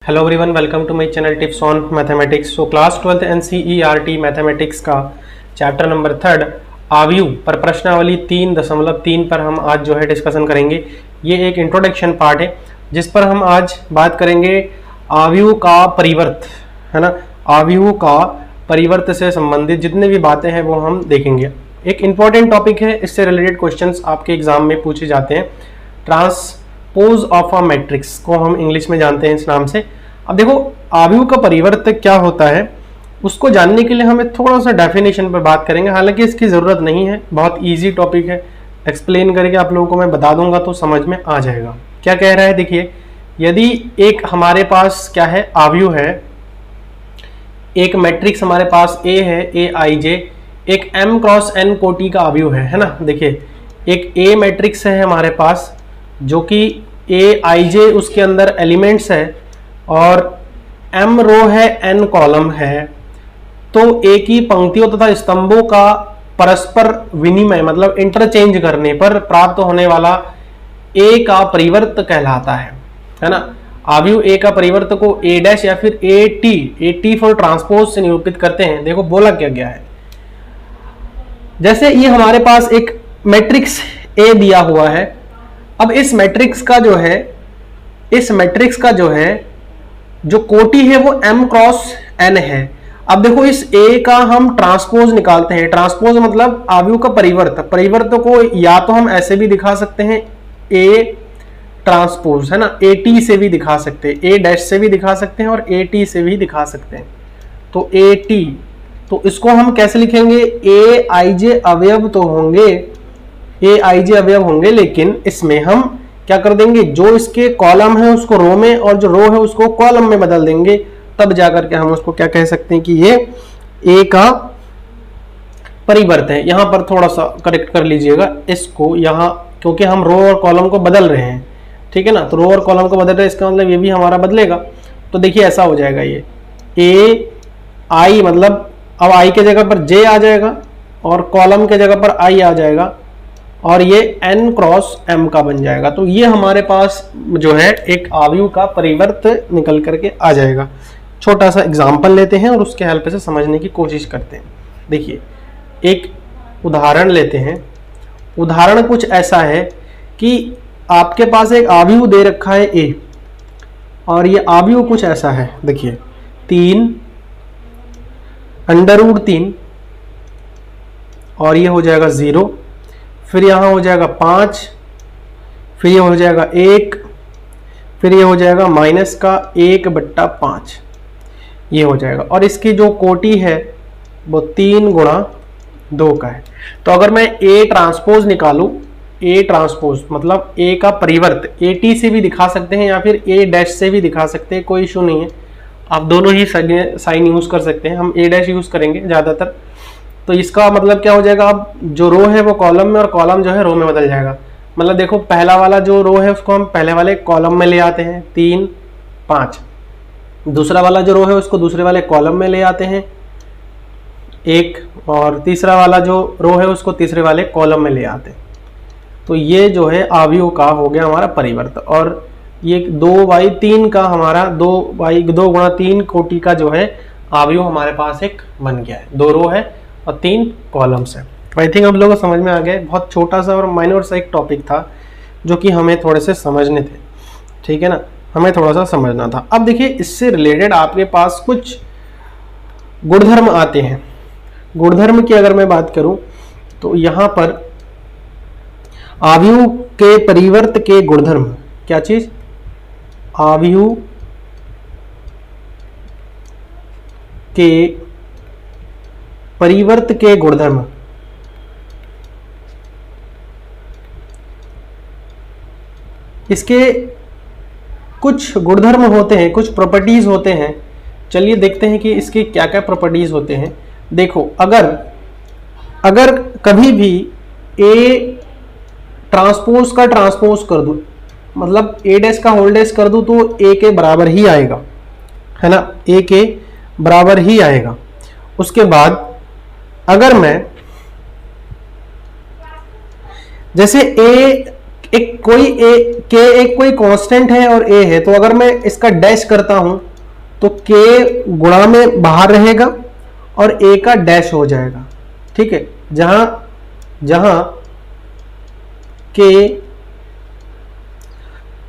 Hello everyone, welcome to my channel tips on mathematics. So class 12th NCERT mathematics का chapter number 3 आव्यूह पर प्रश्नावली 3.3 पर हम आज जो है डिस्कशन करेंगे। ये एक इंट्रोडक्शन पार्ट है जिस पर हम आज बात करेंगे आव्यूह का परिवर्त, है ना। आव्यूह का परिवर्त से संबंधित जितने भी बातें हैं वो हम देखेंगे। एक इंपॉर्टेंट टॉपिक है, इससे रिलेटेड क्वेश्चंस आपके एग्जाम में पूछे जाते हैं। ट्रांसपोज ऑफ अ मैट्रिक्स को हम इंग्लिश में जानते हैं इस नाम से। अब देखो, आव्यूह का परिवर्त क्या होता है उसको जानने के लिए हमें थोड़ा सा डेफिनेशन पर बात करेंगे। हालांकि इसकी ज़रूरत नहीं है, बहुत इजी टॉपिक है, एक्सप्लेन करके आप लोगों को मैं बता दूंगा तो समझ में आ जाएगा। क्या कह रहा है, देखिए, यदि एक हमारे पास क्या है, आव्यूह है, एक मैट्रिक्स हमारे पास ए है, ए आई जे, एक m क्रॉस n कोटि का आव्यूह है ना। देखिए, एक ए मैट्रिक्स है हमारे पास जो कि ए आई जे उसके अंदर एलिमेंट्स है और m रो है, n कॉलम है। तो एक ही पंक्तियों तथा स्तंभों का परस्पर विनिमय मतलब इंटरचेंज करने पर प्राप्त होने वाला a का परिवर्त कहलाता है ना। आव्यूह a का परिवर्त को a डैश या फिर AT फॉर ट्रांसपोज से निरूपित करते हैं। देखो बोला क्या गया है, जैसे ये हमारे पास एक मैट्रिक्स A दिया हुआ है। अब इस मैट्रिक्स का जो है जो कोटि है वो m क्रॉस n है। अब देखो, इस A का हम ट्रांसपोज निकालते हैं। ट्रांसपोज मतलब आव्यूह का परिवर्त को या तो हम ऐसे भी दिखा सकते हैं, A ट्रांसपोज, है ना, AT से भी दिखा सकते हैं, A डैश से भी दिखा सकते हैं और AT से भी दिखा सकते हैं। तो AT, तो इसको हम कैसे लिखेंगे, AIJ अवयव तो होंगे, AIJ अवयव होंगे, लेकिन इसमें हम क्या कर देंगे, जो इसके कॉलम है उसको रो में और जो रो है उसको कॉलम में बदल देंगे। तब जाकर के हम उसको क्या कह सकते हैं कि ये A का परिवर्त है। यहां पर थोड़ा सा करेक्ट कर लीजिएगा इसको यहाँ, क्योंकि हम रो और कॉलम को बदल रहे हैं, ठीक है ना। तो रो और कॉलम को बदल रहे हैं, इसका मतलब ये भी हमारा बदलेगा। तो देखिए ऐसा हो जाएगा, ये AI मतलब अब I के जगह पर J आ जाएगा और कॉलम के जगह पर I आ जाएगा और ये n क्रॉस m का बन जाएगा। तो ये हमारे पास जो है एक आव्यूह का परिवर्त निकल करके आ जाएगा। छोटा सा एग्जाम्पल लेते हैं और उसके हेल्प से समझने की कोशिश करते हैं। देखिए, एक उदाहरण लेते हैं। उदाहरण कुछ ऐसा है कि आपके पास एक आव्यूह दे रखा है A और ये आव्यूह कुछ ऐसा है। देखिए, 3√3 और ये हो जाएगा 0, फिर यहाँ हो जाएगा 5, फिर ये हो जाएगा 1, फिर ये हो जाएगा माइनस का 1/5, ये हो जाएगा। और इसकी जो कोटि है वो 3 गुणा 2 का है। तो अगर मैं A ट्रांसपोज निकालूं, A ट्रांसपोज मतलब A का परिवर्त AT से भी दिखा सकते हैं या फिर A डैश से भी दिखा सकते हैं, कोई इशू नहीं है। आप दोनों ही साइन यूज कर सकते हैं, हम A डैश यूज करेंगे ज़्यादातर। तो इसका मतलब क्या हो जाएगा, अब जो रो है वो कॉलम में और कॉलम जो है रो में बदल जाएगा। मतलब देखो, पहला वाला जो रो है उसको हम पहले वाले कॉलम में ले आते हैं, 3, 5। दूसरा वाला जो रो है उसको दूसरे वाले कॉलम में ले आते हैं, 1, और तीसरा वाला जो रो है उसको तीसरे वाले कॉलम में ले आते हैं। तो ये जो है आव्यूह का हो गया हमारा परिवर्त। और ये 2/3 का हमारा 2 गुणा 3 कोटि का जो है आव्यूह हमारे पास एक बन गया है। 2 रो है और 3 कॉलम्स है। आई थिंक आप लोगों को समझ में आ गया। बहुत छोटा सा और माइनर सा एक टॉपिक था जो कि हमें थोड़े से समझने थे, ठीक है ना, हमें थोड़ा सा समझना था। अब देखिए, इससे रिलेटेड आपके पास कुछ गुणधर्म आते हैं। गुणधर्म की अगर मैं बात करूं तो यहां पर आव्यूह के परिवर्त के गुणधर्म, क्या चीज, आव्यूह के परिवर्त के गुणधर्म, इसके कुछ गुणधर्म होते हैं, कुछ प्रॉपर्टीज होते हैं। चलिए देखते हैं कि इसके क्या क्या प्रॉपर्टीज होते हैं। देखो, अगर कभी भी A ट्रांसपोज का ट्रांसपोज कर दूं, मतलब A डैश का होल डैश कर दूं तो A के बराबर ही आएगा, है ना, A के बराबर ही आएगा। उसके बाद अगर मैं जैसे एक कोई ए के एक कोई कांस्टेंट है और ए है, तो अगर मैं इसका डैश करता हूं तो के गुणा में बाहर रहेगा और ए का डैश हो जाएगा। ठीक है, जहां जहां के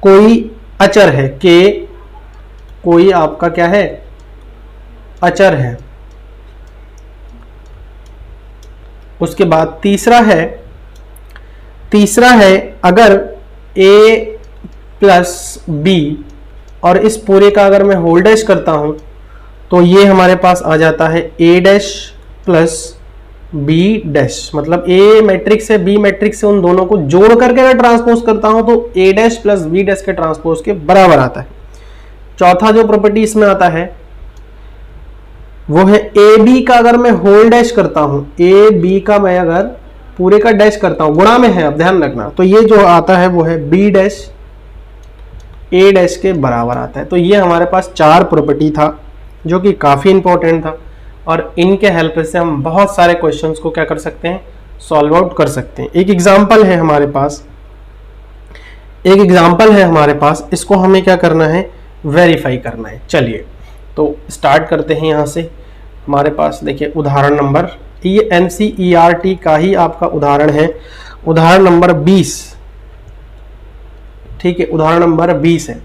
कोई अचर है, के कोई आपका क्या है, अचर है। उसके बाद तीसरा है अगर a प्लस बी, और इस पूरे का अगर मैं होल डैश करता हूं तो ये हमारे पास आ जाता है a dash plus B dash, मतलब a मैट्रिक्स है b मैट्रिक्स से, उन दोनों को जोड़ करके अगर ट्रांसपोज करता हूं तो a dash plus B dash के ट्रांसपोज के बराबर आता है। चौथा जो प्रॉपर्टी इसमें आता है वो है ए बी का अगर मैं होल डैश करता हूं, ए बी का मैं अगर पूरे का डैश करता हूं, गुणा में है, अब ध्यान रखना, तो ये जो आता है वो है बी डैश ए डैश के बराबर आता है। तो ये हमारे पास 4 प्रॉपर्टी था जो कि काफी इंपॉर्टेंट था, और इनके हेल्प से हम बहुत सारे क्वेश्चंस को क्या कर सकते हैं, सॉल्व आउट कर सकते हैं। एक एग्जांपल है हमारे पास, इसको हमें क्या करना है, वेरीफाई करना है। चलिए तो स्टार्ट करते हैं। यहाँ से हमारे पास देखिए उदाहरण नंबर, ये NCERT का ही आपका उदाहरण है, उदाहरण नंबर 20। ठीक है, उदाहरण नंबर 20 है।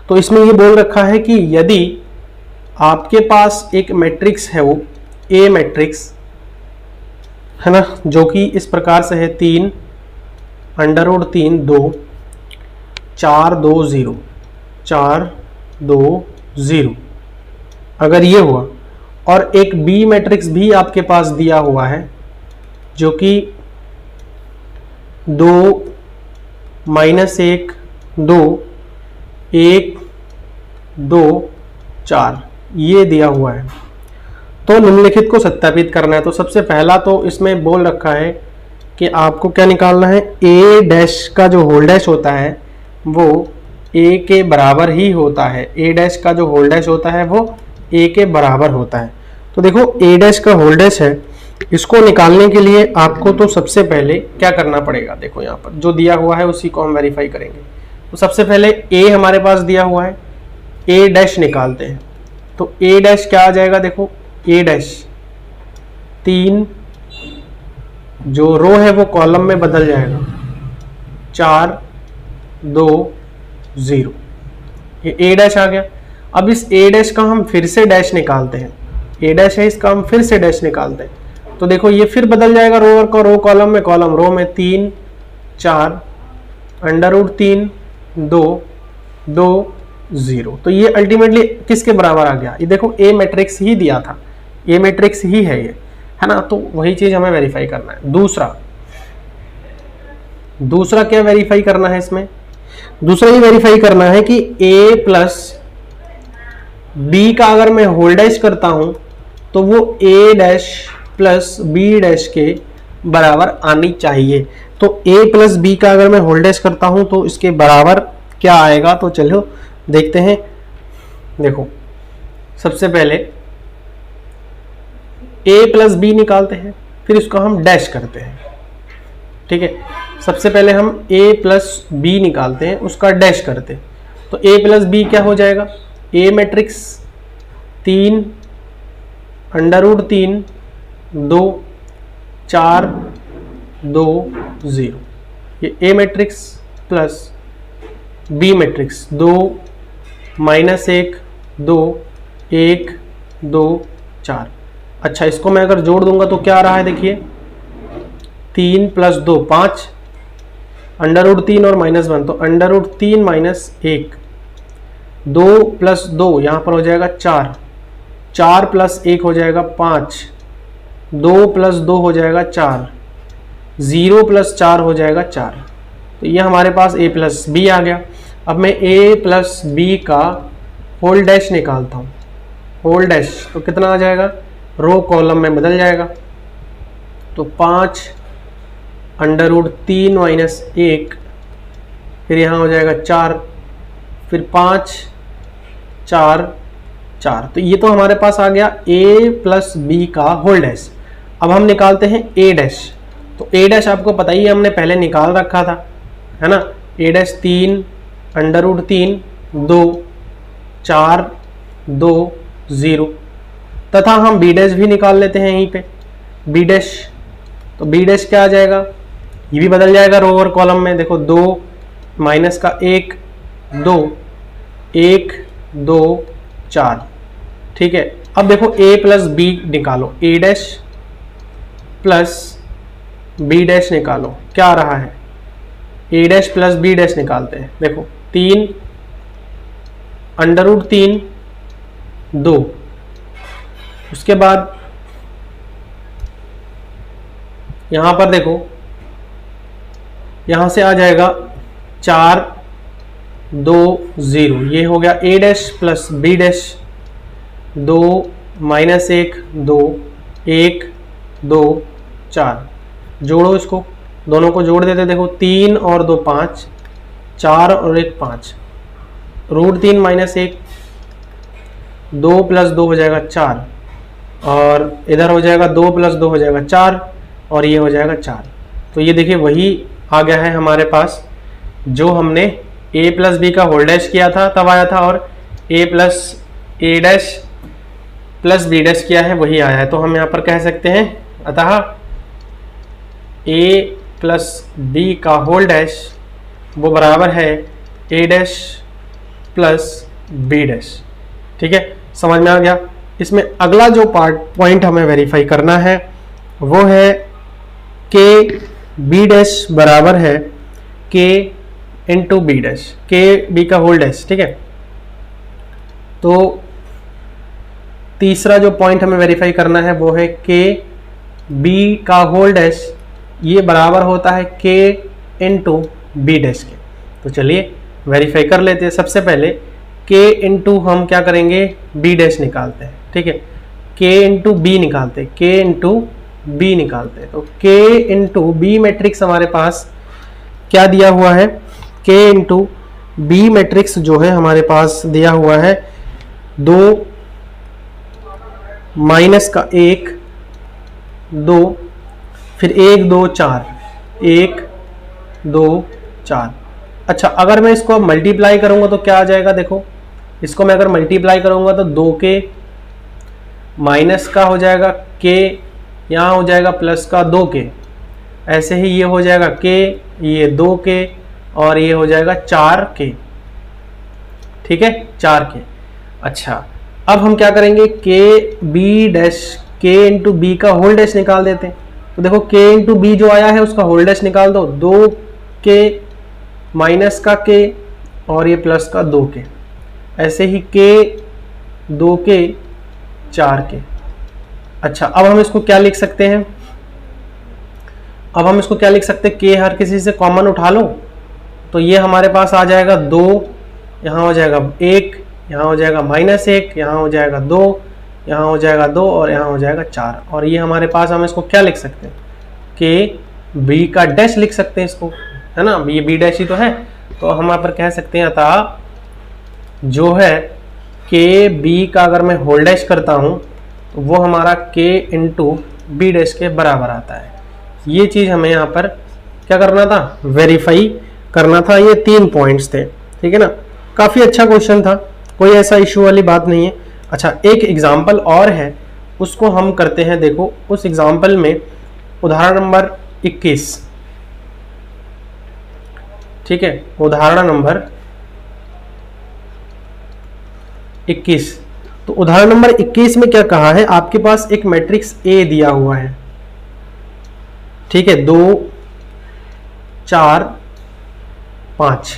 तो इसमें ये बोल रखा है कि यदि आपके पास एक मैट्रिक्स है, वो ए मैट्रिक्स है ना, जो कि इस प्रकार से है 3 √3 2 4 2 0 4 2 0, अगर ये हुआ, और एक बी मैट्रिक्स भी आपके पास दिया हुआ है जो कि 2 -1 2 1 2 4 ये दिया हुआ है, तो निम्नलिखित को सत्यापित करना है। तो सबसे पहला तो इसमें बोल रखा है कि आपको क्या निकालना है, ए डैश का जो होल डैश होता है वो ए के बराबर ही होता है, ए डैश का जो होल डैश होता है वो ए के बराबर होता है। तो देखो ए डैश का होल डैश है, इसको निकालने के लिए आपको तो सबसे पहले क्या करना पड़ेगा, देखो यहाँ पर जो दिया हुआ है उसी को हम वेरीफाई करेंगे। तो सबसे पहले ए हमारे पास दिया हुआ है, ए डैश निकालते हैं। तो ए डैश क्या आ जाएगा, देखो ए डैश 3 जो रो है वो कॉलम में बदल जाएगा, 4 2 0, ये ए डैश आ गया। अब इस ए डैश का हम फिर से डैश निकालते हैं, ए डैश है इसका हम फिर से डैश निकालते हैं। तो देखो ये फिर बदल जाएगा, रो कॉलम में, कॉलम रो में, 3 4 √3 2 2 0। तो ये अल्टीमेटली किसके बराबर आ गया, ये देखो ए मैट्रिक्स ही दिया था, ए मैट्रिक्स ही है ये, है ना। तो वही चीज हमें वेरीफाई करना है। दूसरा क्या वेरीफाई करना है इसमें, दूसरा ये वेरीफाई करना है कि a प्लस बी का अगर मैं होल डैश करता हूं तो वो a dash plus B dash के बराबर आनी चाहिए। तो a प्लस बी का अगर मैं होल डैश करता हूं तो इसके बराबर क्या आएगा, तो चलो देखते हैं। देखो सबसे पहले a प्लस बी निकालते हैं, फिर इसको हम डैश करते हैं। ठीक है, सबसे पहले हम a प्लस बी निकालते हैं, उसका डैश करते हैं। तो a प्लस बी क्या हो जाएगा, a मैट्रिक्स 3 √3 2 4 2 0, ये a matrix plus b matrix 2 -1 2 1 2 4। अच्छा, इसको मैं अगर जोड़ दूंगा तो क्या आ रहा है, देखिए 3 + 2 5 √3 और -1, तो √3 - 1 2 + 2 यहाँ पर हो जाएगा 4 4 + 1 हो जाएगा 5 2 + 2 हो जाएगा 4 0 + 4 हो जाएगा 4। तो ये हमारे पास a प्लस बी आ गया। अब मैं a प्लस बी का होल डैश निकालता हूँ, होल डैश तो कितना आ जाएगा, रो कॉलम में बदल जाएगा। तो 5 √3 - 1, फिर यहाँ हो जाएगा 4, फिर 5 4 4। तो ये तो हमारे पास आ गया a प्लस बी का होल डैश। अब हम निकालते हैं a डैश। तो a डैश आपको पता ही है, हमने पहले निकाल रखा था, है ना। ए डैश 3 अंडर रूट 3 2 4 2 0 तथा हम बी डैश भी निकाल लेते हैं यहीं पे बी डैश। तो बी डैश क्या आ जाएगा, ये भी बदल जाएगा रो और कॉलम में। देखो 2 माइनस का 1 2 1 2 4, ठीक है। अब देखो a प्लस बी निकालो, ए डैश प्लस बी डैश निकालो, क्या आ रहा है, ए डैश प्लस बी डैश निकालते हैं। देखो 3 अंडर रूट 3 2, उसके बाद यहां पर देखो यहां से आ जाएगा 4 2 0, ये हो गया A dash plus B dash 2 minus 1 2 1 2 4, जोड़ो इसको, दोनों को जोड़ देते। देखो 3 और 2 5, 4 और 1 5, रूट 3 माइनस 1 2 प्लस 2 हो जाएगा 4, और इधर हो जाएगा 2 प्लस 2 हो जाएगा 4, और ये हो जाएगा 4। तो ये देखिए वही आ गया है हमारे पास जो हमने a प्लस बी का होल डैश किया था तब आया था, और a plus A dash plus B dash किया है वही आया है। तो हम यहाँ पर कह सकते हैं अतः a प्लस बी का होल डैश वो बराबर है a dash plus B dash. ठीक है, समझ में आ गया। इसमें अगला जो पॉइंट हमें वेरीफाई करना है वो है के बी डैश बराबर है के इंटू बी डैश, के बी का होल डैश। ठीक है, तो तीसरा जो पॉइंट हमें वेरीफाई करना है वो है के बी का होल डैश, ये बराबर होता है के इंटू बी डैश के। तो चलिए वेरीफाई कर लेते हैं। सबसे पहले के इंटू हम क्या करेंगे, बी डैश निकालते हैं। ठीक है, के इंटू बी निकालते हैं, के इंटू बी निकालते हैं। तो के इंटू बी मैट्रिक्स हमारे पास क्या दिया हुआ है, के इंटू बी मैट्रिक्स जो है हमारे पास दिया हुआ है 2 माइनस का 1 2 फिर 1 2 4 1 2 4। अच्छा, अगर मैं इसको मल्टीप्लाई करूंगा तो क्या आ जाएगा, देखो इसको मैं अगर मल्टीप्लाई करूंगा तो 2 के माइनस का हो जाएगा के, यहाँ हो जाएगा प्लस का 2 के, ऐसे ही ये हो जाएगा के, ये 2 के, और ये हो जाएगा 4 के। ठीक है, 4 के। अच्छा, अब हम क्या करेंगे, के बी डैश, के इंटू बी का होल डैश निकाल देते हैं। तो देखो के इंटू बी जो आया है उसका होल डैश निकाल दो, 2 के माइनस का के और ये प्लस का 2 के, ऐसे ही के 2 के 4 के। अच्छा, अब हम इसको क्या लिख सकते हैं, अब हम इसको क्या लिख सकते हैं, के हर किसी से कॉमन उठा लो तो ये हमारे पास आ जाएगा 2, यहाँ हो जाएगा 1, यहाँ हो जाएगा -1, यहाँ हो जाएगा 2, यहाँ हो जाएगा 2 और यहाँ हो जाएगा 4। और ये हमारे पास, हम इसको क्या लिख सकते हैं, के बी का डैश लिख सकते हैं इसको, है ना, ये बी डैश ही तो है। तो हम यहाँ पर कह सकते हैं अतः जो है के बी का अगर मैं होल डैश करता हूँ तो वो हमारा के इंटू बी डैश के बराबर आता है। ये चीज़ हमें यहाँ पर क्या करना था, वेरीफाई करना था। ये 3 पॉइंट्स थे, ठीक है ना। काफ़ी अच्छा क्वेश्चन था, कोई ऐसा इशू वाली बात नहीं है। अच्छा, एक एग्जाम्पल और है, उसको हम करते हैं। देखो उस एग्जाम्पल में उदाहरण नंबर 21, ठीक है, उदाहरण नंबर 21। तो उदाहरण नंबर 21 में क्या कहा है, आपके पास एक मैट्रिक्स ए दिया हुआ है, ठीक है, 2 4 5,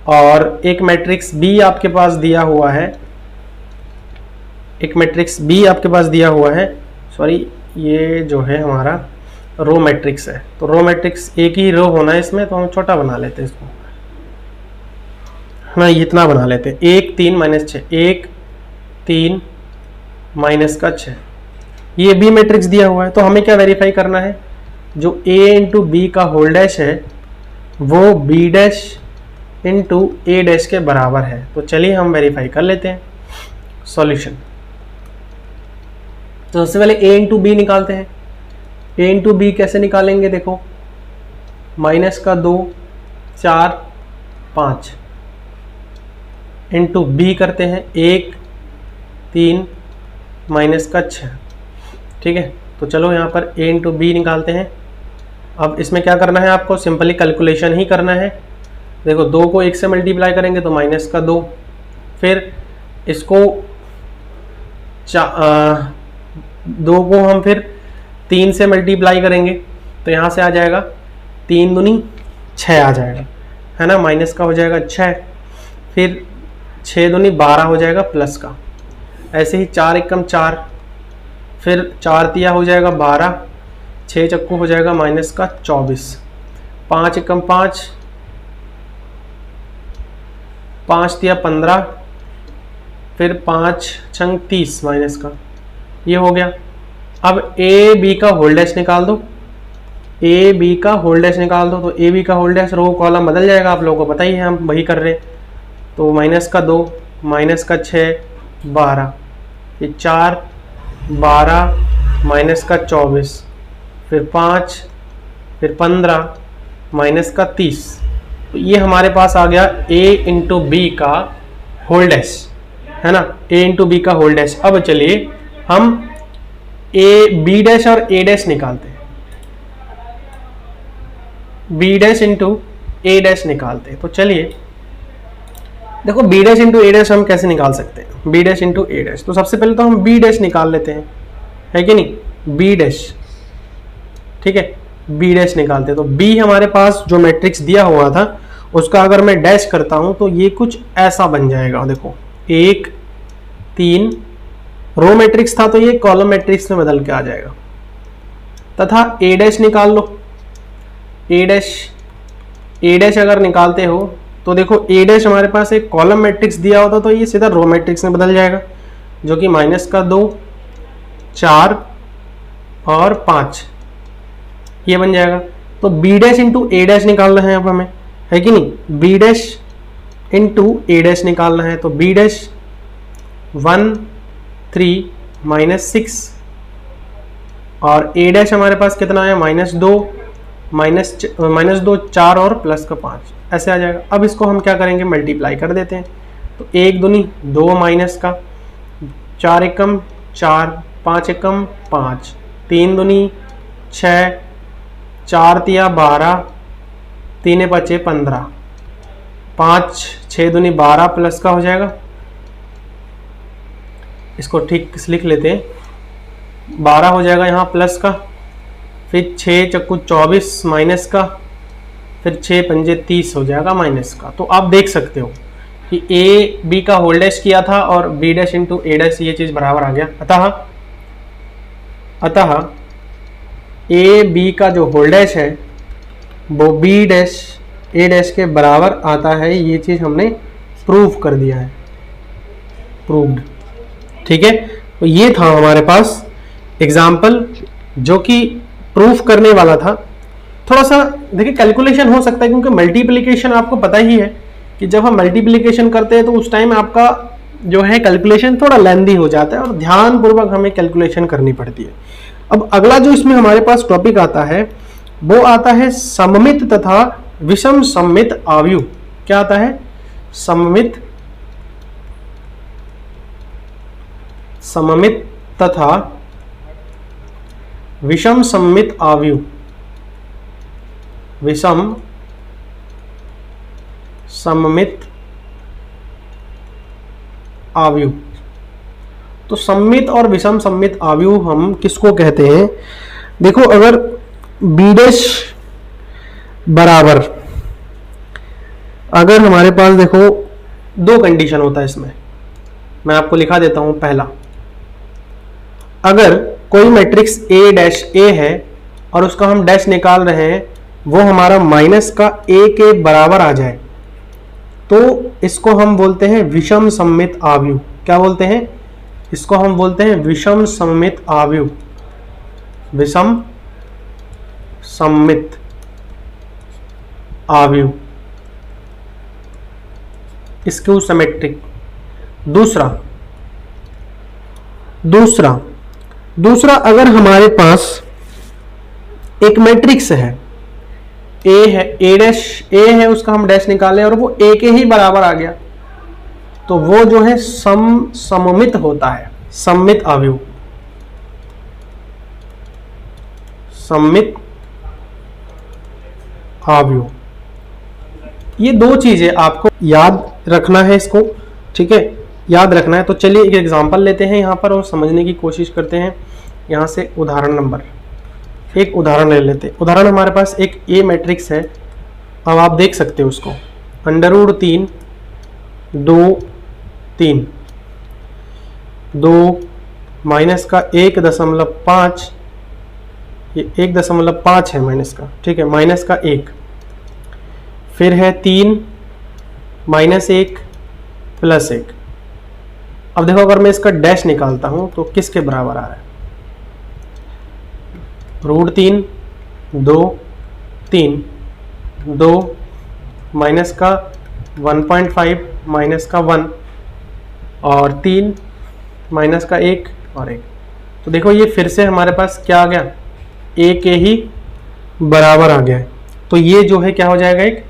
और एक मैट्रिक्स बी आपके पास दिया हुआ है, एक मैट्रिक्स बी आपके पास दिया हुआ है, सॉरी ये जो है हमारा रो मैट्रिक्स है। तो रो मैट्रिक्स एक ही रो होना है इसमें, तो हम छोटा बना लेते हैं इसको, हाँ इतना बना लेते हैं, 1 3 -6, 1 3 माइनस का 6। ये बी मैट्रिक्स दिया हुआ है। तो हमें क्या वेरीफाई करना है, जो a इंटू बी का होल डैश है वो बी डैश इंटू ए डैश के बराबर है। तो चलिए हम वेरीफाई कर लेते हैं। सॉल्यूशन, तो सबसे पहले a इंटू बी निकालते हैं। a इंटू बी कैसे निकालेंगे, देखो माइनस का 2 4 5 इंटू बी करते हैं 1 3 माइनस का 6। ठीक है, तो चलो यहाँ पर a इंटू बी निकालते हैं। अब इसमें क्या करना है, आपको सिंपली कैलकुलेशन ही करना है। देखो 2 को 1 से मल्टीप्लाई करेंगे तो माइनस का 2, फिर इसको 2 को हम फिर 3 से मल्टीप्लाई करेंगे तो यहाँ से आ जाएगा 3 दूनी 6 आ जाएगा, है ना, माइनस का हो जाएगा 6, फिर 6 दूनी 12 हो जाएगा प्लस का। ऐसे ही 4 एकम 4, फिर 4 तिया हो जाएगा 12, 6 चक्कू हो जाएगा माइनस का 24, 5 एकम 5, 5 तिया 15, फिर 5 छंग 30 माइनस का, ये हो गया। अब ए बी का होल डैश निकाल दो, ए बी का होल डैश निकाल दो। तो ए बी का होल डैश रो कॉलम बदल जाएगा, आप लोगों को पता ही है, हम वही कर रहे हैं। तो माइनस का 2, माइनस का 6 12, फिर 4 12 माइनस का 24, फिर 5, फिर 15 माइनस का 30। तो ये हमारे पास आ गया a इंटू बी का होल डैश, है ना, a इंटू बी का होल डैश। अब चलिए हम a b डैश और a डैश निकालते हैं, b dash into a dash निकालते हैं। तो चलिए देखो b dash into a dash हम कैसे निकाल सकते हैं, b dash into a dash. तो सबसे पहले तो हम b डैश निकाल लेते हैं, है कि नहीं, b डैश, ठीक है, b डैश निकालते हैं। तो b हमारे पास जो मैट्रिक्स दिया हुआ था उसका अगर मैं डैश करता हूं तो ये कुछ ऐसा बन जाएगा। देखो 1 3 रो मैट्रिक्स था तो ये कॉलम मैट्रिक्स में बदल के आ जाएगा। तथा a डैश निकाल लो, a डैश अगर निकालते हो तो देखो a डैश हमारे पास एक कॉलम मैट्रिक्स दिया होता तो ये सीधा रो मैट्रिक्स में बदल जाएगा, जो कि माइनस का 2 4 और 5 ये बन जाएगा। तो b dash into a dash निकालना है अब हमें, है कि नहीं, b dash into a dash निकालना है। तो b डैश 1 3 माइनस 6 और a डैश हमारे पास कितना है, माइनस 2 4 और प्लस का 5, ऐसे आ जाएगा। अब इसको हम क्या करेंगे, मल्टीप्लाई कर देते हैं। तो 1 दूनी 2 माइनस का, 4 एकम 4, 5 एकम 5, 3 दूनी 6, 4 तिया 12, 3 5 15, 5 6 दूनी 12 प्लस का हो जाएगा। इसको ठीक से लिख लेते हैं, 12 हो जाएगा यहाँ प्लस का, फिर 6 चक्कू 24 माइनस का, फिर 6 पंजे 30 हो जाएगा माइनस का। तो आप देख सकते हो कि a b का होल डैश किया था और b dash into a dash ये चीज बराबर आ गया। अतः a b का जो होल डैश है वो b डैश a डैश के बराबर आता है। ये चीज हमने प्रूव कर दिया है, प्रूव्ड, ठीक है। तो ये था हमारे पास एग्जाम्पल जो कि प्रूफ करने वाला था। थोड़ा सा देखिए कैलकुलेशन हो सकता है, क्योंकि मल्टीप्लिकेशन आपको पता ही है कि जब हम मल्टीप्लिकेशन करते हैं तो उस टाइम आपका जो है कैलकुलेशन थोड़ा लेंदी हो जाता है और ध्यानपूर्वक हमें कैलकुलेशन करनी पड़ती है। अब अगला जो इसमें हमारे पास टॉपिक आता है वो आता है सममित तथा विषम सममित आव्यूह। क्या आता है, सममित तथा विषम सममित आव्यूह, विषम सममित आव्यूह। तो सममित और विषम सममित आव्यूह हम किसको कहते हैं, देखो अगर b डैश बराबर, अगर हमारे पास देखो दो कंडीशन होता है इसमें, मैं आपको लिखा देता हूं। पहला, अगर कोई मैट्रिक्स a डैश a है और उसका हम डैश निकाल रहे हैं वो हमारा माइनस का a के बराबर आ जाए तो इसको हम बोलते हैं विषम सममित आव्यूह। क्या बोलते हैं, इसको हम बोलते हैं विषम सममित आव्यूह, विषम सममित आव्यूह, स्क्यू सिमेट्रिक। दूसरा अगर हमारे पास एक मैट्रिक्स है ए है, ए डैश ए है, उसका हम डैश निकाले और वो ए के ही बराबर आ गया, तो वो जो है सममित होता है, सममित अवयव, सममित अवयव। ये दो चीजें आपको याद रखना है, इसको ठीक है, याद रखना है। तो चलिए एक एग्जांपल लेते हैं यहाँ पर और समझने की कोशिश करते हैं। यहाँ से उदाहरण नंबर, एक उदाहरण ले लेते हैं। उदाहरण हमारे पास एक ए मैट्रिक्स है, अब आप देख सकते हो उसको, √3 2 3 2 माइनस का 1.5, ये 1.5 है माइनस का, ठीक है, माइनस का 1, फिर है 3 -1 +1। अब देखो अगर मैं इसका डैश निकालता हूं तो किसके बराबर आ रहा है, √3 2 3 2 माइनस का 1.5 माइनस का 1 और 3 माइनस का 1 और 1। तो देखो ये फिर से हमारे पास क्या आ गया, ए के ही बराबर आ गया है। तो ये जो है क्या हो जाएगा, एक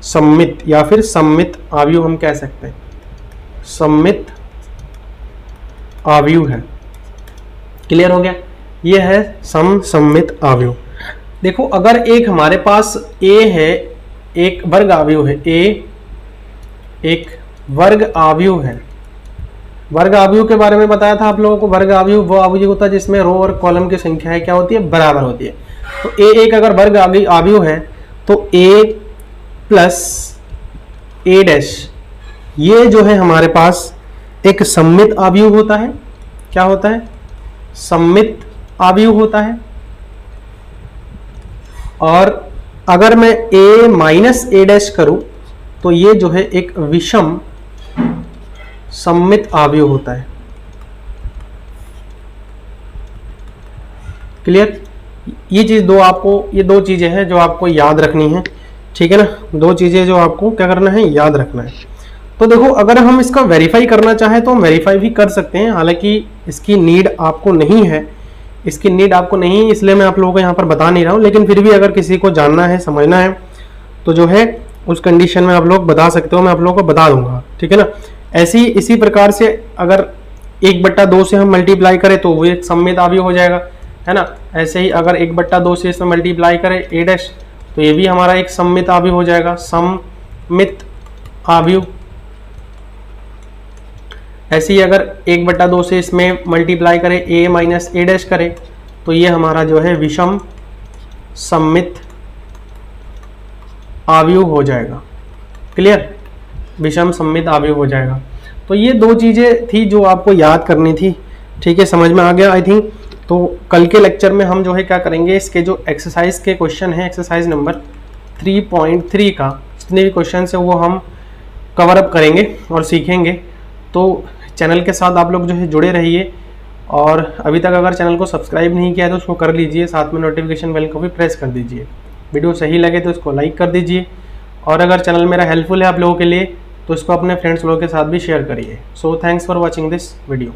सममित या फिर सममित अवयव हम कह सकते हैं, सममित अवयव है। क्लियर हो गया, ये है सममित अवयव। देखो अगर एक हमारे पास ए है, एक वर्ग अवयव है, ए एक वर्ग अवयव है। वर्ग अवयव के बारे में बताया था आप लोगों को, वर्ग अवयव वो अवयव होता है जिसमें रो और कॉलम की संख्या है क्या होती है, बराबर होती है। तो ए एक अगर वर्ग अवयव है तो ए प्लस ए डैश, ये जो है हमारे पास एक सममित अवयव होता है। क्या होता है, सममित अवयव होता है। और अगर मैं a माइनस ए डैश करूं तो ये जो है एक विषम सममित अवयव होता है। क्लियर, ये चीज दो आपको, ये दो चीजें हैं जो आपको याद रखनी है, ठीक है ना, दो चीजें जो आपको क्या करना है, याद रखना है। तो देखो अगर हम इसका वेरीफाई करना चाहें तो हम वेरीफाई भी कर सकते हैं, हालांकि इसकी नीड आपको नहीं है, इसकी नीड आपको नहीं है, इसलिए मैं आप लोगों को यहाँ पर बता नहीं रहा हूँ। लेकिन फिर भी अगर किसी को जानना है, समझना है, तो जो है उस कंडीशन में आप लोग बता सकते हो, मैं आप लोगों को बता दूंगा, ठीक है ना। ऐसी इसी प्रकार से अगर 1/2 से हम मल्टीप्लाई करें तो वो एक सममित अवयव हो जाएगा, है ना। ऐसे ही अगर 1/2 से इसमें मल्टीप्लाई करें ए डैश, तो ये भी हमारा एक सममित अवयव हो जाएगा, सममित अवयव। ऐसे ही अगर 1/2 से इसमें मल्टीप्लाई करें a माइनस ए डैश करें तो ये हमारा जो है विषम सममित अवयव हो जाएगा। क्लियर, विषम सममित अवयव हो जाएगा। तो ये दो चीज़ें थी जो आपको याद करनी थी, ठीक है, समझ में आ गया आई थिंक। तो कल के लेक्चर में हम जो है क्या करेंगे, इसके जो एक्सरसाइज के क्वेश्चन हैं, एक्सरसाइज नंबर 3.3 का जितने भी क्वेश्चन है वो हम कवर अप करेंगे और सीखेंगे। तो चैनल के साथ आप लोग जो है जुड़े रहिए, और अभी तक अगर चैनल को सब्सक्राइब नहीं किया है तो उसको कर लीजिए, साथ में नोटिफिकेशन बेल को भी प्रेस कर दीजिए। वीडियो सही लगे तो इसको लाइक कर दीजिए, और अगर चैनल मेरा हेल्पफुल है आप लोगों के लिए तो इसको अपने फ्रेंड्स लोगों के साथ भी शेयर करिए। So thanks for watching this video.